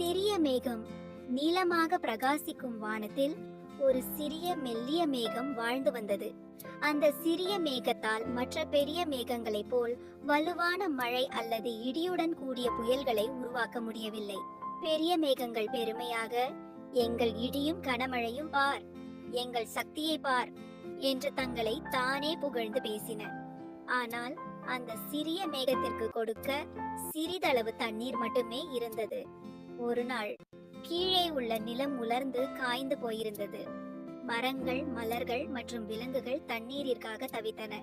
சிறிய மேகம். நீலமாக பிரகாசிக்கும் வானத்தில் ஒரு சிறிய மெல்லிய மேகம் வாழ்ந்து வந்தது. அந்த சிறிய மேகத்தால் மற்ற பெரிய மேகங்களைப் போல் வலுவான மழை அல்லது இடியுடன் கூடிய புயல்களை உருவாக்க முடியவில்லை. பெரிய மேகங்கள் பெருமையாக, எங்கள் இடியும் கனமழையும் பார், எங்கள் சக்தியை பார் என்று தங்களை தானே புகழ்ந்து பேசின. ஆனால் அந்த சிறிய மேகத்திற்கு கொடுக்க சிறிதளவு தண்ணீர் மட்டுமே இருந்தது. ஒரு நாள் கீழே உள்ள நிலம் உலர்ந்து காய்ந்து போயிருந்தது. மரங்கள், மலர்கள் மற்றும் விலங்குகள் தண்ணீரிற்காக தவித்தன.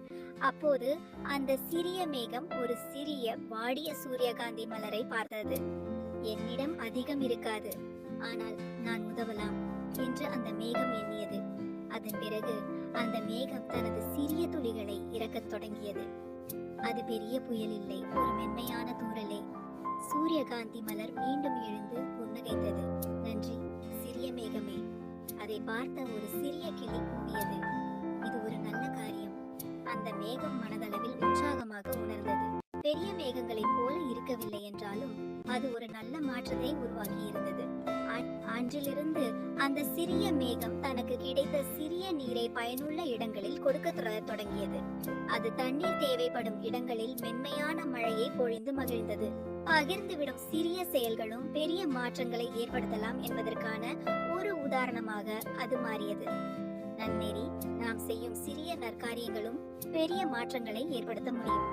அப்போது அந்த சிறிய மேகம் ஒரு சிறிய வாடிய சூரியகாந்தி மலரை பார்த்தது. என்னிடம் அதிகம் இருக்காது, ஆனால் நான் உதவலாம் என்று அந்த மேகம் எண்ணியது. அதன் பிறகு அந்த மேகம் தனது சிறிய துளிகளை இறக்கத் தொடங்கியது. அது பெரிய புயல் இல்லை, ஒரு மென்மையான தூறலே. சூரியகாந்தி மலர் மீண்டும் எழுந்து புன்னகைத்தது. நன்றி சிறிய மேகமே. அதை பார்த்த ஒரு சிறிய கிளி கூவியது, இது ஒரு நல்ல காரியம். அந்த மேகம் மனதளவில் உற்சாகமாக உணர்ந்தது. பெரிய மேகங்களைப் போல இருக்கவில்லை என்றாலும் அது ஒரு நல்ல மாற்றத்தை உருவாக்கி இருந்தது. அன்றிலிருந்து அந்த சிறிய மேகம் தனக்கு கிடைத்த சிறிய நீரை பயனுள்ள இடங்களில் கொடுக்க தொடங்கியது. அது தண்ணீர் தேவைப்படும் இடங்களில் மென்மையான மழையை பொழிந்து மகிழ்ந்தது. பகிர்ந்துவிடும் சிறிய செயல்களும் பெரிய மாற்றங்களை ஏற்படுத்தலாம் என்பதற்கான ஒரு உதாரணமாக அது மாறியது. நன்னெறி, நாம் செய்யும் சிறிய நற்காரியங்களும் பெரிய மாற்றங்களை ஏற்படுத்த முடியும்.